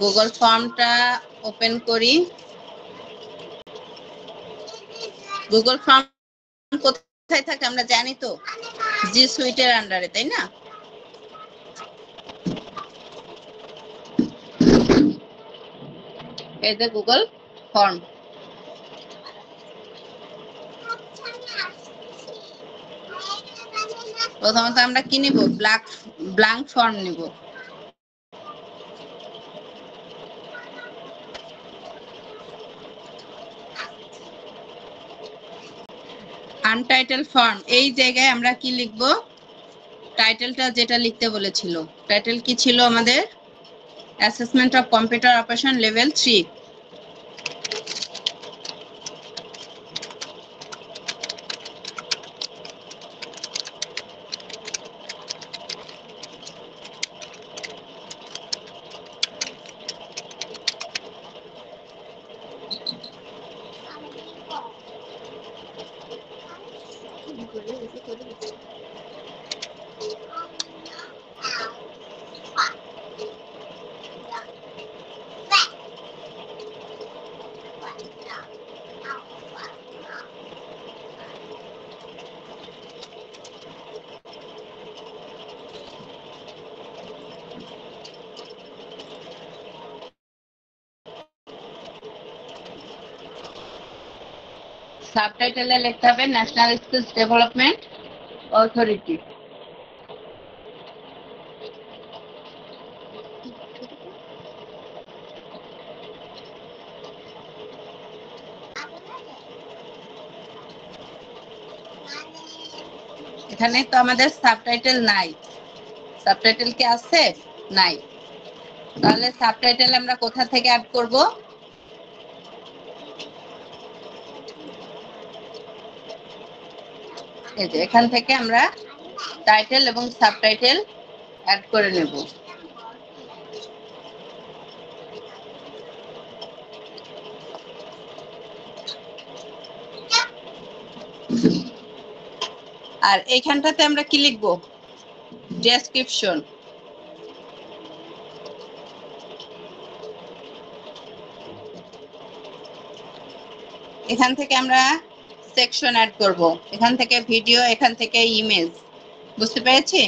Google ফর্মটা open করি। Google form কোথায় থাকে আমরা জানি তো, জি সুইটের আন্ডারে, তাই না? এই যে গুগল ফর্ম। প্রথমত আমরা কি নিব? ব্ল্যাঙ্ক ফর্ম নিব। আনটাইটেল ফর্ম, এই জায়গায় আমরা কি লিখব? টাইটেলটা যেটা লিখতে বলেছিল, টাইটেল কি ছিল আমাদের? Assessment of computer operation level 3। সাবটাইটেলে লিখতে হবে ন্যাশনাল স্কিলস ডেভেলপমেন্ট অথরিটি। এখানে তো আমাদের সাবটাইটেল নাই। সাবটাইটেল কি আছে? নাই। তাহলে সাবটাইটেল আমরা কোথা থেকে অ্যাড করব? এই যে এখান থেকে আমরা টাইটেল এবং সাবটাইটেল অ্যাড করে নেব। আর এইখানটাতে আমরা কি লিখব? ডেসক্রিপশন। এখান থেকে আমরা সেকশন অ্যাড করব। এখান থেকে ভিডিও, এখান থেকে ইমেজ। বুঝতে পেরেছি?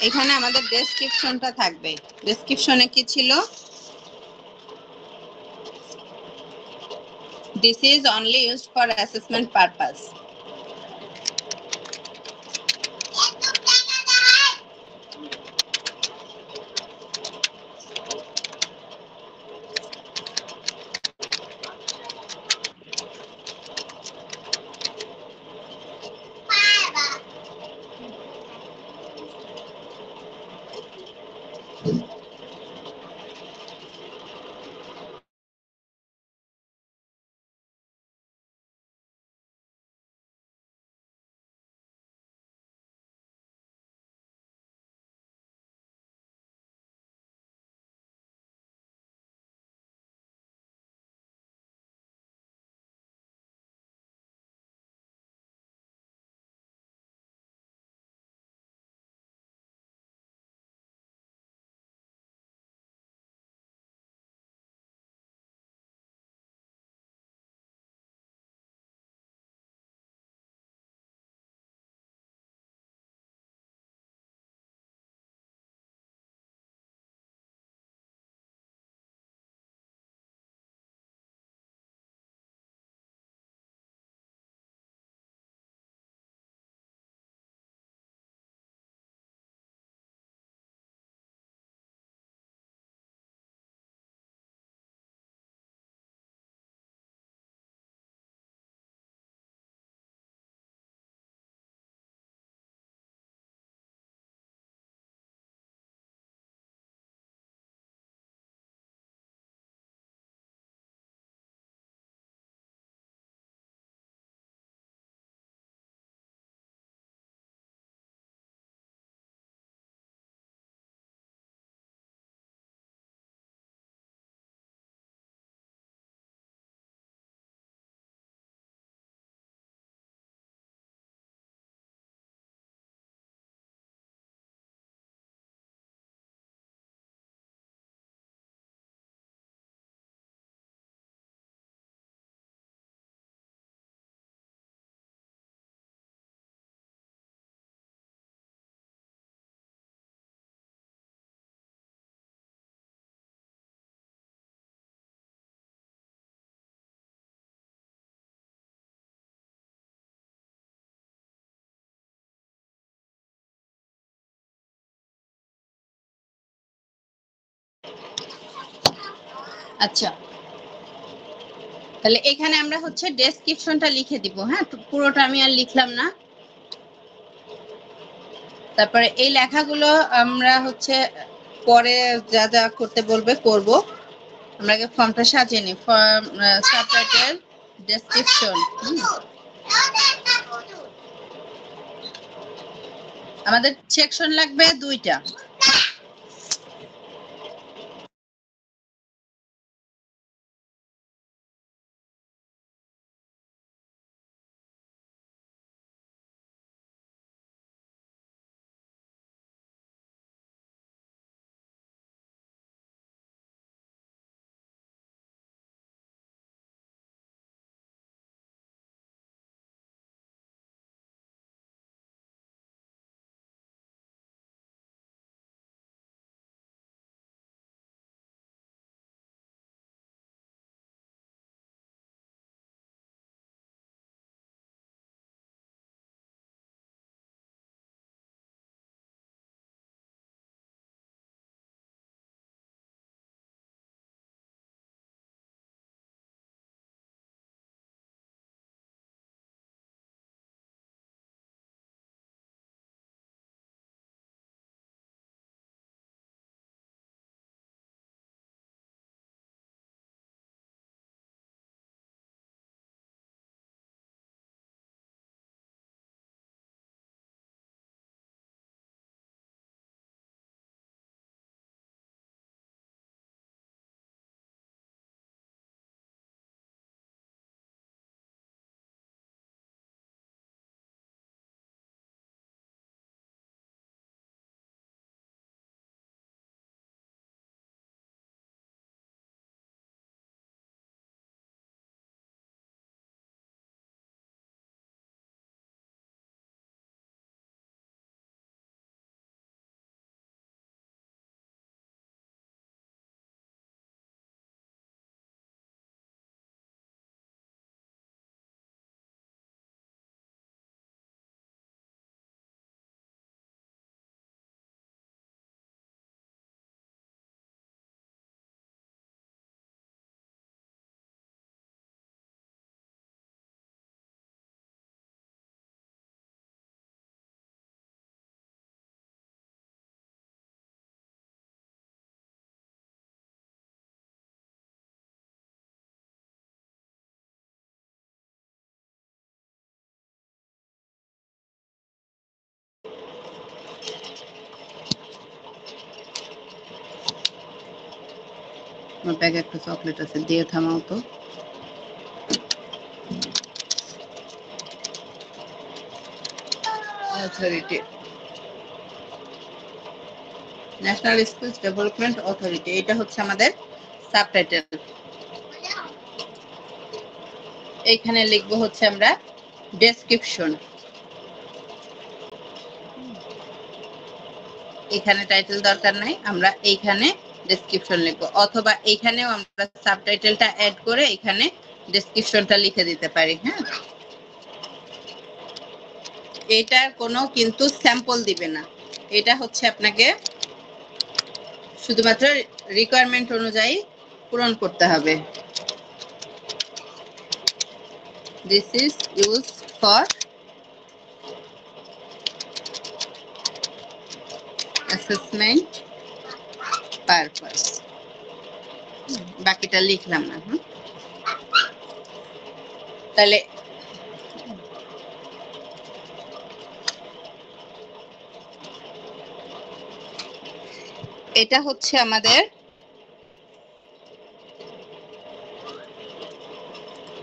এখানে আমাদের ডেসক্রিপশনটা থাকবে। ডেসক্রিপশনে কি ছিল? This is only used for assessment purpose. আচ্ছা, তাহলে এখানে আমরা হচ্ছে ডেসক্রিপশনটা লিখে দিব। হ্যাঁ, পুরোটা আমি আর লিখলাম না। তারপরে এই লেখাগুলো আমরা হচ্ছে পরে যা যা করতে বলবে করব। আমরা আগে ফর্মটা সাজিয়ে নিই। Form, subtitle, description. আমাদের সেকশন লাগবে 2টা। আমার ব্যাগে একটা চকলেট আছে, দিয়ে থামাও তো। Authority, national schools development authority, এটা হচ্ছে আমাদের সাবটাইটেল। এইখানে লিখবো হচ্ছে আমরা ডেসক্রিপশন। এখানে টাইটেল দরকার নাই, আমরা এইখানে ডেসক্রিপশন লিখবো, অথবা এইখানেও আমরা সাবটাইটেলটা অ্যাড করে এখানে ডেসক্রিপশনটা লিখে দিতে পারি। হ্যাঁ, এটার কোনো কিন্তু স্যাম্পল দিবে না, এটা হচ্ছে আপনাকে শুধুমাত্র রিকোয়ারমেন্ট অনুযায়ী পূরণ করতে হবে। This is use for assessment purpose. বাকিটা লিখলাম না। তাহলে এটা হচ্ছে আমাদের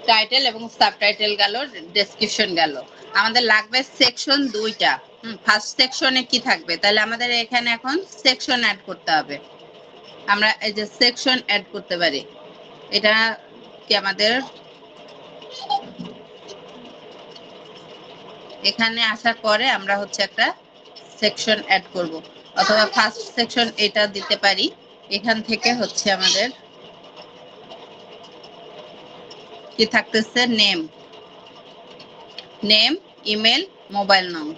টাইটেল এবং সাবটাইটেল গেল, ডেসক্রিপশন গেল। আমাদের লাগবে সেকশন 2টা। ফার্স্ট সেকশনে কি থাকবে, তাহলে আমাদের এখানে এখন সেকশন অ্যাড করতে হবে। আমরা এই যে সেকশন অ্যাড করতে পারি, এটা কি আমাদের এখানে আসার পরে আমরা হচ্ছে একটা সেকশন অ্যাড করব, অথবা ফার্স্ট সেকশন এটা দিতে পারি। এখান থেকে হচ্ছে আমাদের কি থাকতেছে, নেম, নেম, ইমেল, মোবাইল নাম,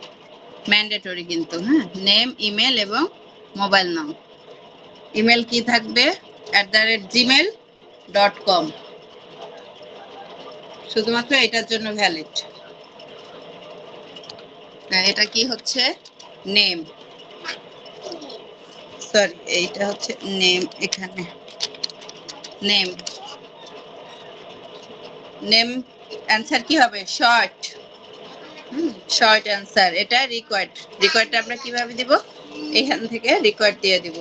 ম্যান্ডেটরি কিন্তু। হ্যাঁ, নেম, ইমেল এবং মোবাইল নাম। ইমেল কি থাকবে, @gmail, .com শুধুমাত্র এটার জন্য ভ্যালিড। এটা কি হচ্ছে নেম, সরি এইটা হচ্ছে নেম, এখানে নেম নেম অ্যান্সার কি হবে শর্ট, শর্ট অ্যান্সার। এটা রিকোয়ার্ডটা আমরা কিভাবে দিব, এখান থেকে রিকোয়ার্ড দিয়ে দিব।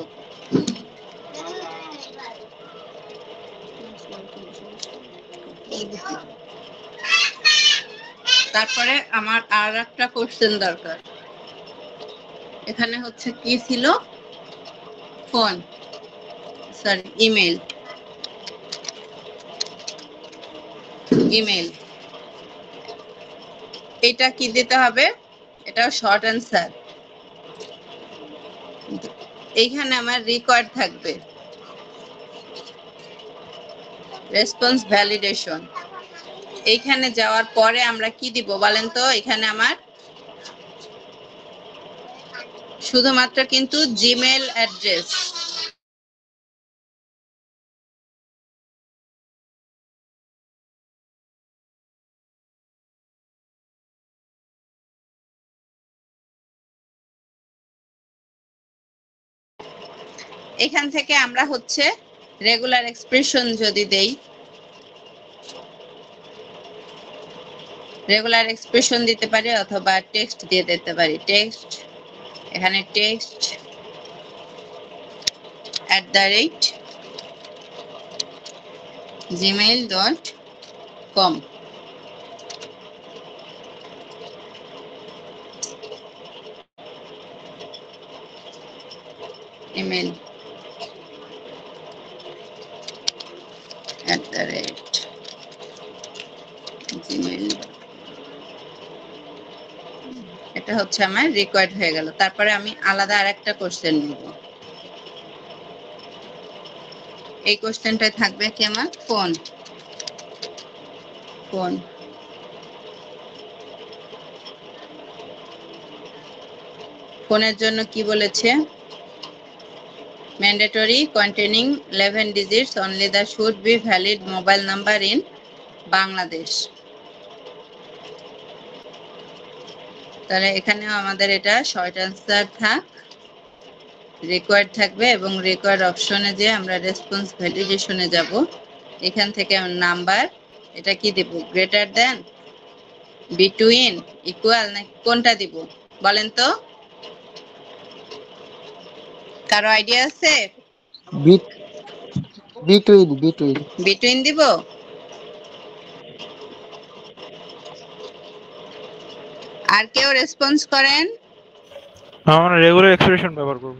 তারপরে আমার আর একটা কোশ্চেন দরকার। এখানে হচ্ছে কি ছিল, ফোন, সরি ইমেল, ইমেল এটা কি দিতে হবে, এটাও শর্ট অ্যান্সার। এইখানে আমার রিকোয়ার্ড থাকবে রেসপন্স ভ্যালিডেশন। এইখানে যাওয়ার পরে আমরা কি দিব বলেন তো, এখানে আমার শুধুমাত্র কিন্তু জিমেল অ্যাড্রেস, এখান থেকে আমরা হচ্ছে রেগুলার এক্সপ্রেশন যদি দেই, রেগুলার এক্সপ্রেশন দিতে পারি অথবা টেক্সট দিয়ে দিতে পারি। টেক্সট, এখানে টেক্সট @gmail.com ইমেল @gmail, এটা হচ্ছে আমার রিকোয়ার্ড হয়ে গেল। তারপরে আমি আলাদা আরেকটা কোশ্চেন নিব। এই কোশ্চেনটায় থাকবে কি আমার ফোন, ফোন ফোনের জন্য কি বলেছে, mandatory containing 11 digits only the should be valid mobile number in Bangladesh. তাহলে এখানেও আমাদের এটা শর্ট অ্যান্সার থাক, রিকোয়ার্ড থাকবে এবং রিকোয়ার্ড অপশনে যে আমরা রেসপন্স ভ্যালিডেশনে যাব, এখান থেকে নাম্বার এটা কি দেব, গ্রেটার দেন, বিটুইন, ইকুয়াল, না কোনটা দিব বলেন তো, কারো আইডিয়া আছে? বিটুইন বিটুইন দিব। আর কেউ রেসপন্স করেন? আমরা রেগুলার এক্সপ্রেশন ব্যবহার করব।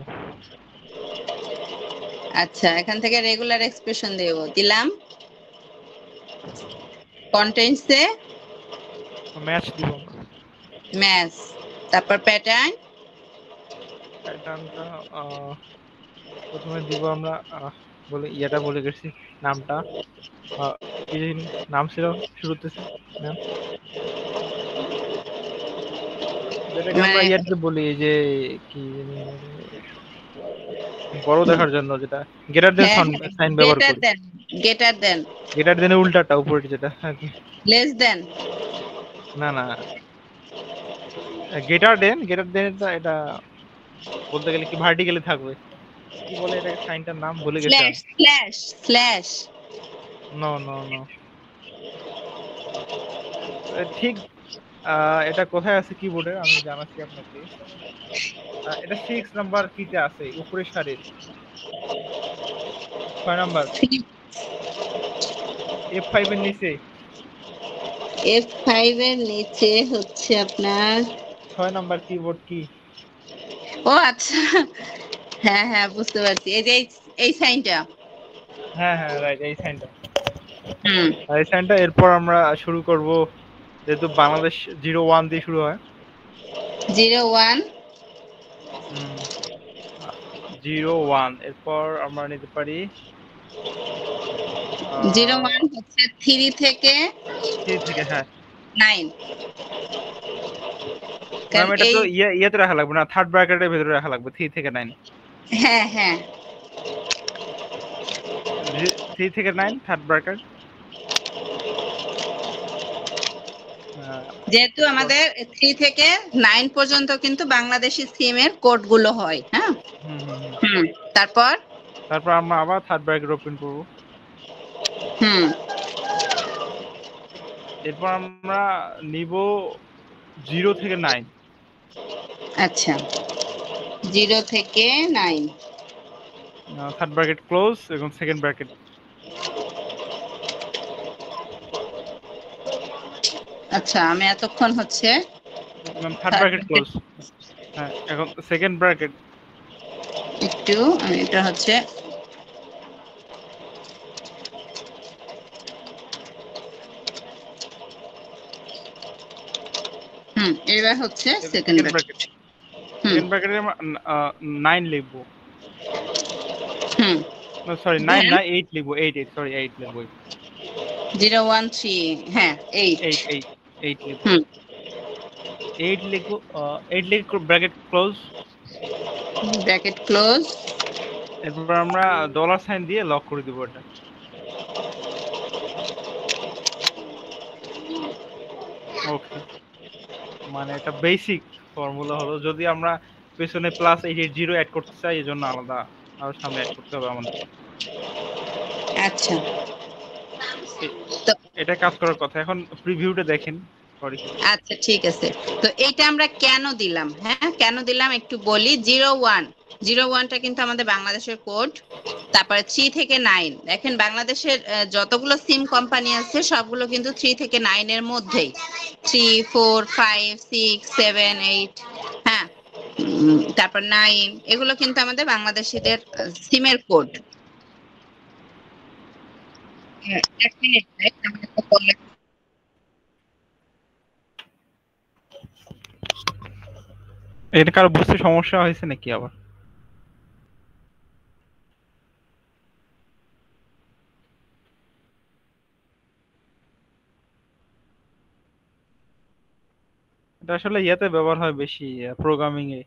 আচ্ছা, এখান থেকে রেগুলার এক্সপ্রেশন দেব, দিলাম। কন্টেন্টসে ম্যাচ দিব, ম্যাচ, তারপর প্যাটার্নটা প্রথমে দিব আমরা, বলে ইয়াটা বলে গেছি, নামটা কি নাম ছিল শুরুতে ম্যাম, যেটাকে আমরা মানে ইয়াতে বলি যে কি জানি বলে, বড় দেখার জন্য যেটা গ্রেটার দেন সাইন ব্যবহার করি। গ্রেটার দেন, গ্রেটার দেনের উল্টাটা উপরে যেটা আর কি, লেস দেন, না না গ্রেটার দেন এটা বলতে গেলে কি ভার্টিক্যালি থাকবে, কি বলে এটাকে সাইনটার নাম ভুলে গেছি। স্ল্যাশ নো ঠিক, এটা কোথায় আছে কিবোর্ডে আমি জানাচ্ছি আপনাকে। এটা 6 নাম্বার কিতে আছে, উপরের সারির 6 নাম্বার, F5 এর নিচে, F5 এর নিচে হচ্ছে আপনার 6 নাম্বার কিবোর্ড কি। ও আচ্ছা, হ্যাঁ বুঝতে পারছি, এই যে এই সাইনটা, হ্যাঁ রাইট, এই সাইনটা। এই সাইনটা এরপর আমরা শুরু করব, যেহেতু বাংলাদেশ 01 দিয়ে শুরু হয়, 01 এরপর আমরা নিতে পারি 01 হচ্ছে 3 থেকে হ্যাঁ 9, ম্যাম এটা তো ইয়াতে রাখা লাগবে না, থার্ড ব্র্যাকেটের ভিতরে রাখা লাগবে 3 থেকে 9। হ্যাঁ 3 থেকে 9 থার্ড ব্র্যাকেট, যেহেতু আমাদের 3 থেকে 9 পর্যন্ত কিন্তু বাংলাদেশি সিমের কোডগুলো হয়, হ্যাঁ। হুম, তারপর আমরা আবার থার্ড ব্র্যাকেট ওপেন করব। হুম এরপর আমরা নিব 0 থেকে 9। আচ্ছা, 0 থেকে 9। থার্ড ব্র্যাকেট ক্লোজ এবং সেকেন্ড ব্র্যাকেট। আচ্ছা, আমি এতক্ষণ হচ্ছে থার্ড ব্র্যাকেট ক্লোজ। হ্যাঁ, এখন সেকেন্ড ব্র্যাকেট। একটু এটা হচ্ছে এবার হচ্ছে সেকেন্ড ব্র্যাকেট। সেকেন্ড ব্র্যাকেটে আমরা 9 লিখব। সরি 9 না 8 লিখব। 8 সরি 8 লিখব। 0 1 3, হ্যাঁ 8 8 লিখব। 8 লিখব। 8 লিখে ব্র্যাকেট ক্লোজ। Bracket close. এরপর আমরা ডলার সাইন দিয়ে লক করে দিব এটা। ওকে, মানে এটা বেসিক ফর্মুলা হলো। যদি আমরা পেছনে +880 অ্যাড করতে চাই, এজন্য আলাদা আরো সামনে অ্যাড করতে হবে আমাদের। আচ্ছা, এটা কাজ করার কথা। এখন প্রিভিউটা দেখেন। সরি। আচ্ছা ঠিক আছে। তো এইটা আমরা কেন দিলাম, হ্যাঁ কেন দিলাম একটু বলি। 01টা কিন্তু আমাদের বাংলাদেশের কোড। তারপরে 3 থেকে 9, দেখেন বাংলাদেশের যতগুলো সিম কোম্পানি আছে সবগুলো কিন্তু 3 থেকে 9 এর মধ্যেই। 3 4 5 6 7 8, হ্যাঁ। তারপর 9, এগুলো কিন্তু আমাদের বাংলাদেশিদের সিমের কোড। এক মিনিট, এটা কারো বুঝতে সমস্যা হয়েছে নাকি আবার? এটা আসলে ইয়াতে ব্যবহার হয় বেশি, প্রোগ্রামিং এ।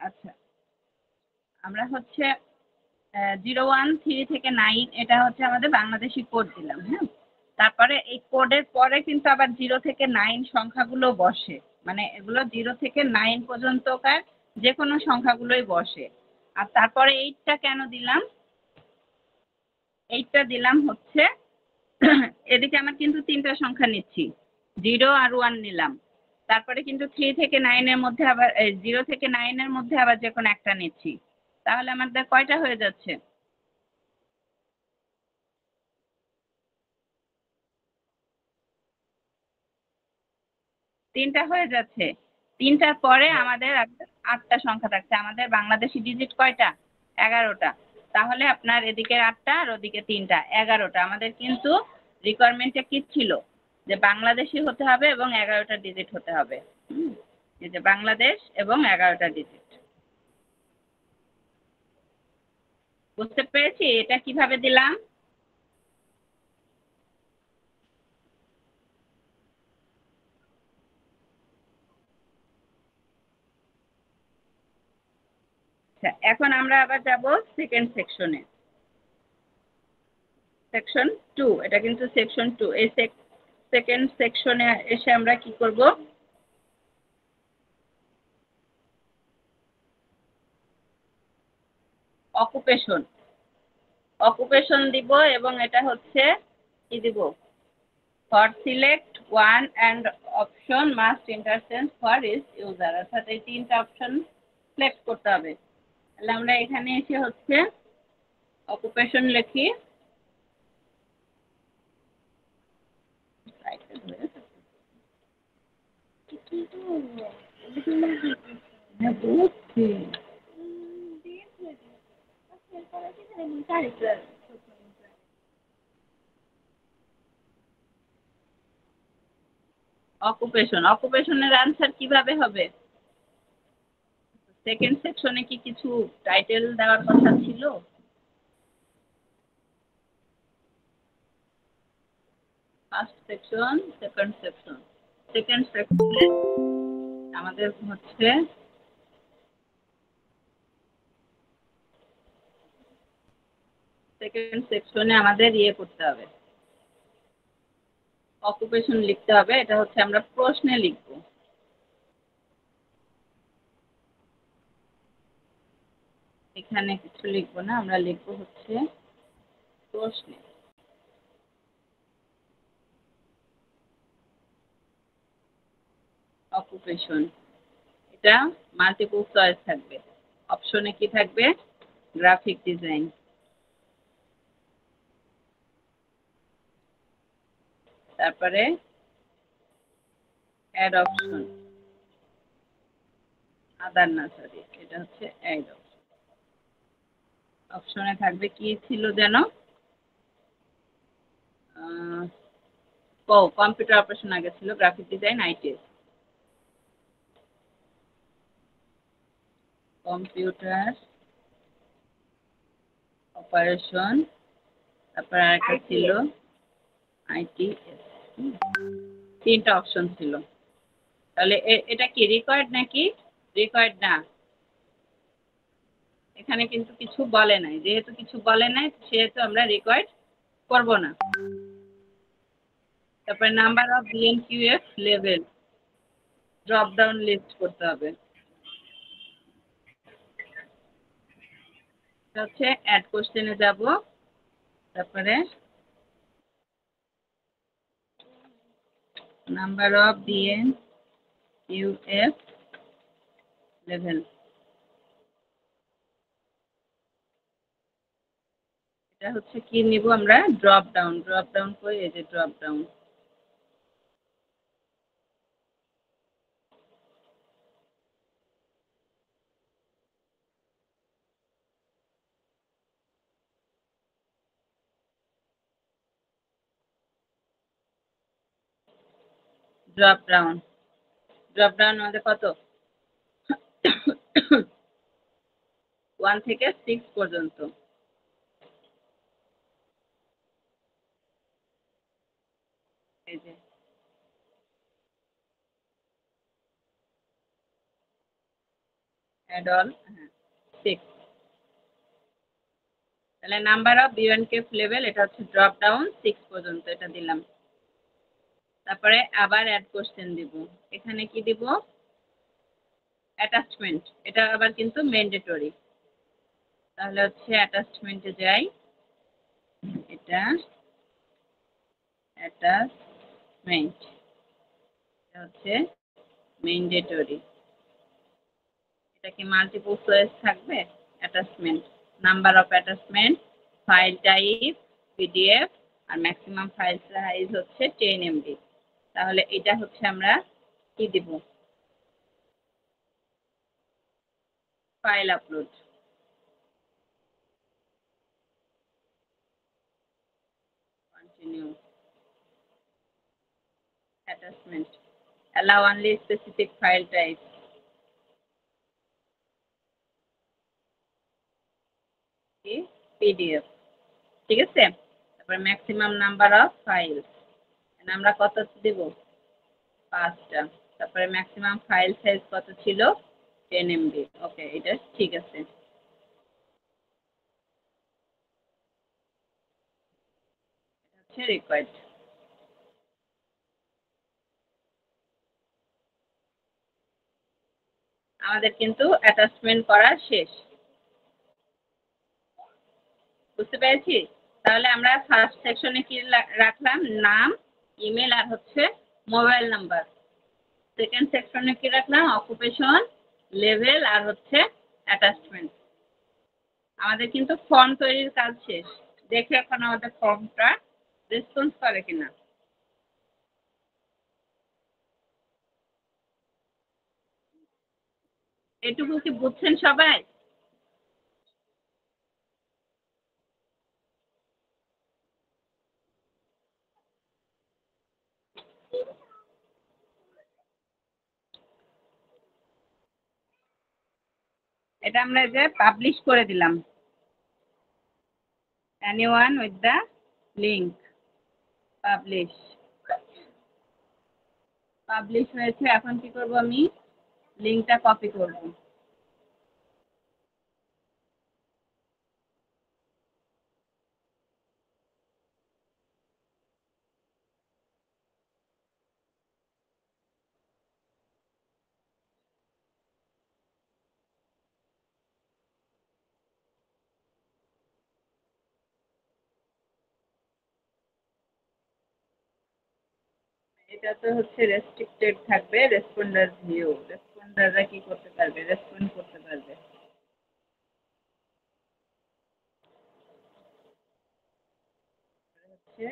আচ্ছা, আমরা হচ্ছে 0 1 3 থেকে 9, এটা হচ্ছে আমাদের বাংলাদেশি কোড দিলাম, হ্যাঁ। তারপরে এই কোডের পরে কিন্তু আবার 0 থেকে 9 সংখ্যাগুলো বসে, মানে এগুলো 0 থেকে 9 পর্যন্তকার যে কোনো সংখ্যাগুলোই বসে। আর তারপরে 8টা কেন দিলাম, 8টা দিলাম হচ্ছে এদিকে আমার কিন্তু 3টা সংখ্যা নিচ্ছি, 0 আর 1 নিলাম। তারপরে কিন্তু 3 থেকে 9 এর মধ্যে আবার 0 থেকে 9 এর মধ্যে আবার যে কোনো একটা নিচ্ছি, তাহলে আমাদের কয়টা হয়ে যাচ্ছে? তিনটা হয়ে যাচ্ছে। তিনটার পরে আমাদের 8টা সংখ্যা থাকছে। আমাদের বাংলাদেশি ডিজিট কয়টা? 11টা। তাহলে আপনার এদিকে 8টা আর ওদিকে 3টা, 11টা। আমাদের কিন্তু রিকোয়ারমেন্টে কি ছিল? যে বাংলাদেশি হতে হবে এবং 11টা ডিজিট হতে হবে। এই যে বাংলাদেশ এবং 11টা ডিজিট। বুঝতে পেরেছি এটা কিভাবে দিলাম? আচ্ছা, এখন আমরা আবার যাব সেকেন্ড সেকশনে। সেকশন 2, এটা কিন্তু সেকশন 2। এই সেকেন্ড সেকশনে এসে আমরা কি করব? অকুপেশন। অকুপেশন দিব এবং এটা হচ্ছে কি দিব? For select one and option must interchange for each user, অর্থাৎ এই তিনটা অপশন সিলেক্ট করতে হবে। তাহলে আমরা এখানে এসে হচ্ছে অকুপেশন লিখি। অকুপেশন, অকুপেশনের আনসার কিভাবে হবে? সেকেন্ড সেকশনে কি কিছু টাইটেল দেওয়ার কথা ছিল? First section, second section. Second সেকশনে আমাদের হচ্ছে সেকেন্ড সেকশনে আমাদের ইয়ে করতে হবে, অকুপেশন লিখতে হবে। এটা হচ্ছে আমরা প্রশ্নে লিখব। এখানে কিছু লিখবো না, আমরা লিখব হচ্ছে প্রশ্নে। অকুপেশন, এটা মাল্টিপল চয়েস থাকবে। অপশনে কি থাকবে? Graphic design. তারপরে অ্যাড অপশন, আদার না, সরি, এটা হচ্ছে অ্যাড অপশন। অপশনে থাকবে কি ছিল যেন? কম্পিউটার অপারেশন আগে ছিল, graphic design IT. Computer operation, তারপর আরেকটা ছিল আইটি। তিনটা অপশন ছিল। তাহলে এটা কি রিকোয়ার্ড নাকি রিকোয়ার্ড না? এখানে কিন্তু কিছু বলে নাই, যেহেতু কিছু বলে নাই সেহেতু আমরা রিকোয়ার্ড করব না। তারপরে number of BNQF level, drop down list করতে হবে। এটা হচ্ছে অ্যাড কোশ্চেনে যাব। তারপরে নাম্বার অফ বিএনকিউএফ লেভেল, এটা হচ্ছে কি নিব আমরা? Drop down. ড্রপ ডাউন করে এই যে drop down. Drop down, drop down আমাদের কত? 1 থেকে 6 পর্যন্ত। এই যে অ্যাড অল, 6। তাহলে নাম্বার অফ বিএনকিউএফ লেভেল, এটা হচ্ছে ড্রপ ডাউন 6 পর্যন্ত, এটা দিলাম। তারপরে আবার অ্যাড কোশ্চেন দিব। এখানে কি দিব? অ্যাটাচমেন্ট, এটা আবার কিন্তু ম্যান্ডেটরি। তাহলে হচ্ছে অ্যাটাচমেন্টে যাই। এটা অ্যাটাচমেন্ট, এটা হচ্ছে ম্যান্ডেটরি। এটা কি মাল্টিপল চয়েস থাকবে? Attachment, number of attachment, file type PDF, আর ম্যাক্সিমাম ফাইল সাইজ হচ্ছে 10 MB। তাহলে এটা হচ্ছে আমরা কি দিব? File upload. Continue. Attachment, allow only specific file type, PDF. ঠিক আছে, তারপরে ম্যাক্সিমাম নাম্বার অফ ফাইলস আমরা কত দেব? 5টা। তারপরে ম্যাক্সিমাম ফাইল সাইজ কত ছিল? 10 MB। ওকে, এটা ঠিক আছে। হচ্ছে রিকোয়ার্ড। আমাদের কিন্তু অ্যাটাচমেন্ট করা শেষ। বুঝতে পেরেছি? তাহলে আমরা ফার্স্ট সেকশনে কি রাখলাম? নাম, ইমেল, আর হচ্ছে মোবাইল নাম্বার। সেকেন্ড সেকশনে কি রাখলাম? অকুপেশন, লেভেল, আর হচ্ছে অ্যাটাচমেন্ট। আমাদের কিন্তু ফর্ম তৈরির কাজ শেষ। দেখে এখন আমাদের ফর্মটা রেসপন্স করে কিনা। এটুকু কি বুঝছেন সবাই? এটা আমরা যে পাবলিশ করে দিলাম, anyone with the link, publish. Publish হয়েছে। এখন কি করব? আমি লিংকটা কপি করব। এটা তো হচ্ছে রেস্ট্রিক্টেড থাকবে, রেসপন্ডার ভিউ। রেসপন্ডাররা কি করতে পারবে? রেসপন্ড করতে পারবে। হচ্ছে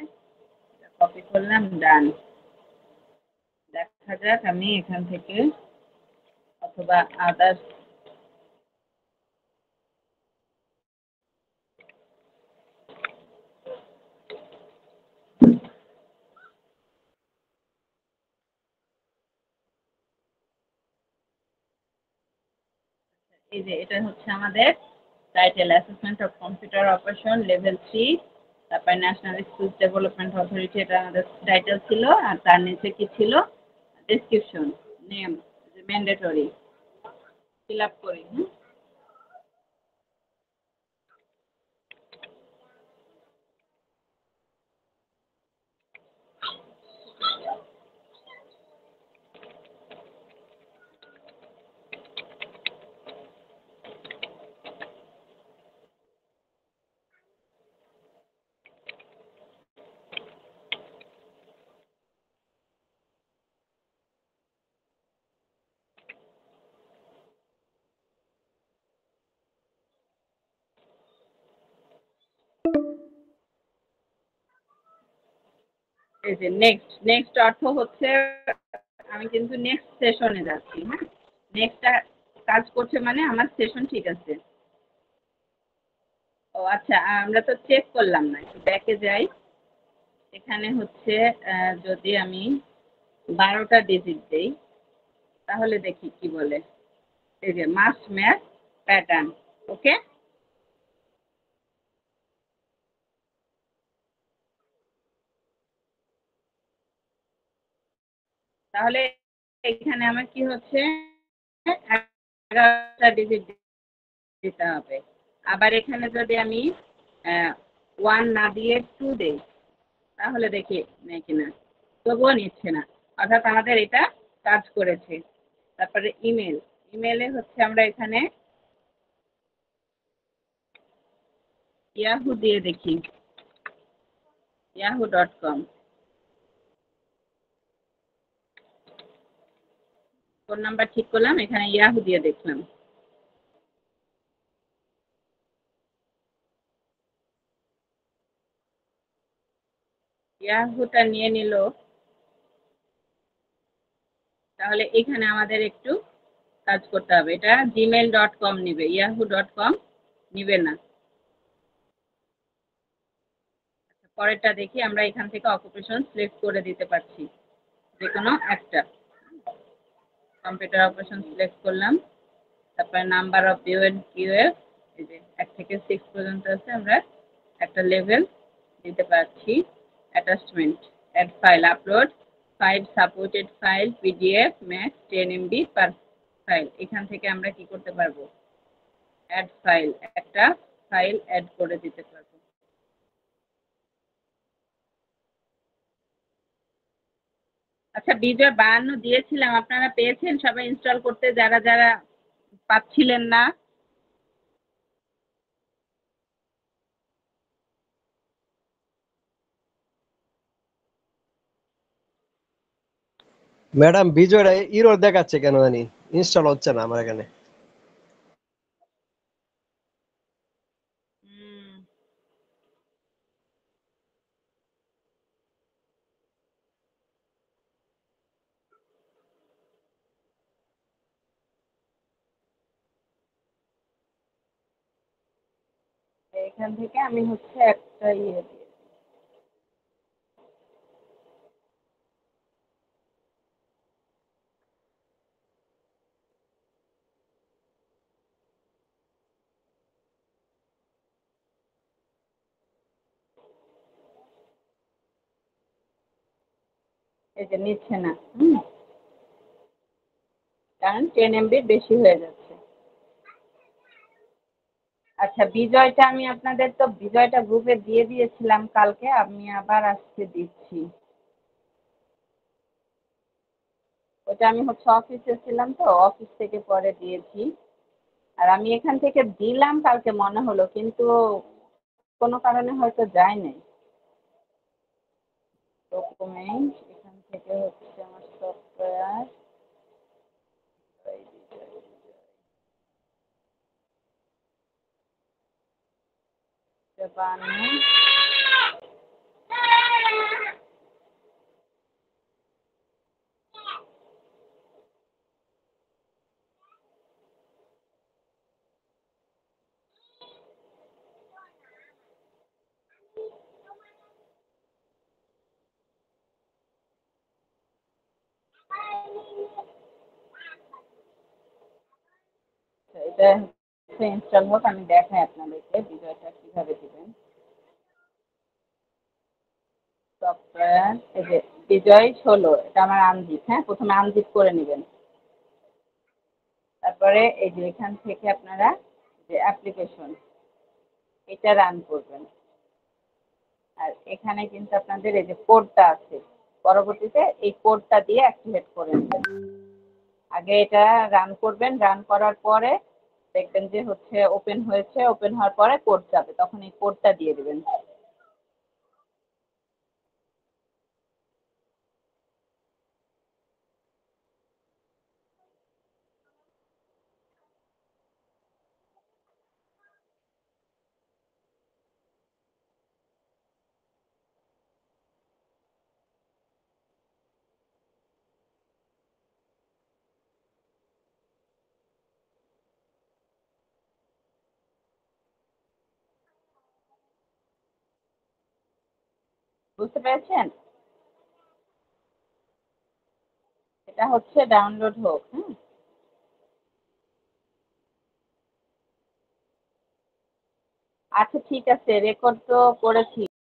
কপি করলাম, ডান। দেখা যাক আমি এখান থেকে অথবা আদার্স। এই যে এটা হচ্ছে আমাদের title, assessment of computer operation level 3। তারপর ন্যাশনাল স্কুল ডেভেলপমেন্ট অথরিটি, এটা আমাদের টাইটেল ছিল। আর তার নিচে কি ছিল? Description, name, mandatory. Fill up করি। এই যে নেক্সট। নেক্সট অর্থ হচ্ছে আমি কিন্তু নেক্সট সেশনে যাচ্ছি। হ্যাঁ, নেক্সটটা কাজ করছে মানে আমার সেশন ঠিক আছে। ও আচ্ছা, আমরা তো চেক করলাম না, একটু ব্যাকে যাই। এখানে হচ্ছে যদি আমি 12টা ডিজিট দেই তাহলে দেখি কি বলে। এই যে মাস্ট ম্যাচ প্যাটার্ন। ওকে, তাহলে এখানে আমার কি হচ্ছে? 11টা ডিজিট দিতে হবে। আবার এখানে যদি আমি 1 না দিয়ে 2 দেই তাহলে দেখি নেয় কিনা। তবুও নিচ্ছে না, অর্থাৎ আমাদের এটা কাজ করেছে। তারপরে ইমেল। ইমেলে হচ্ছে আমরা এখানে ইয়াহু দিয়ে দেখি, yahoo.com। ফোন নাম্বার ঠিক করলাম, এখানে ইয়াহু দিয়ে দেখলাম। ইয়াহুটা নিয়ে নিল, তাহলে এখানে আমাদের একটু কাজ করতে হবে। এটা gmail.com নিবে, yahoo.com নিবে না। পরেরটা দেখি, আমরা এখান থেকে অকুপেশন সিলেক্ট করে দিতে পারছি যে কোনো একটা। কম্পিউটার অপারেশন সিলেক্ট করলাম, তারপরে নাম্বার অফ ইউএনকিউএফ, এই যে 1 থেকে 6 পর্যন্ত আছে, আমরা একটা লেভেল দিতে পারছি। Attachment, add file, upload 5 supported file, PDF max 10 MB per file. এখান থেকে আমরা কি করতে পারবো, অ্যাড ফাইল, একটা ফাইল অ্যাড করে দিতে পারবো। আচ্ছা, বিজয় 52 দিয়েছিলাম, আপনারা পেয়েছেন সবাই ইনস্টল করতে, যারা যারা পাচ্ছিলেন না? ম্যাডাম বিজয়টা ইরর দেখাচ্ছে কেন জানি, ইনস্টল হচ্ছে না আমার এখানে। হুম, এখান থেকে আমি হচ্ছে একটা ইয়ে দিয়ে, এই যে নিচ্ছে না, কারণ 10 এমবির বেশি হয়ে যাচ্ছে। আচ্ছা, বিজয়টা আমি আপনাদের তো বিজয়টা গ্রুপে দিয়ে দিয়েছিলাম কালকে, আমি আবার আজকে দিচ্ছি। ওটা আমি হচ্ছে অফিসে ছিলাম, তো অফিস থেকে পরে দিয়েছি। আর আমি এখান থেকে দিলাম কালকে মনে হলো, কিন্তু কোনো কারণে হয়তো যায় নাই। ডকুমেন্ট, এখান থেকে হচ্ছে আমার সফটওয়্যার, বানানো। এটা হচ্ছে ইনস্টল হোক, আমি দেখাই আপনাদেরকে বিজয়টা কিভাবে দিবেন। সফটওয়্যার, এই যে বিজয় 16, এটা আমার আনজিপ। হ্যাঁ, প্রথমে আনজিপ করে নেবেন, তারপরে এই যে এখান থেকে আপনারা যে অ্যাপ্লিকেশন, এটা রান করবেন। আর এখানে কিন্তু আপনাদের এই যে কোডটা আছে, পরবর্তীতে এই কোডটা দিয়ে অ্যাক্টিভেট করে নেবেন। আগে এটা রান করবেন, রান করার পরে দেখবেন যে হচ্ছে ওপেন হয়েছে, ওপেন হওয়ার পরে কোড যাবে, তখন এই কোডটা দিয়ে দেবেন। বুঝতে পেরেছেন? এটা হচ্ছে ডাউনলোড হোক। আচ্ছা, ঠিক আছে, রেকর্ড তো করেছি।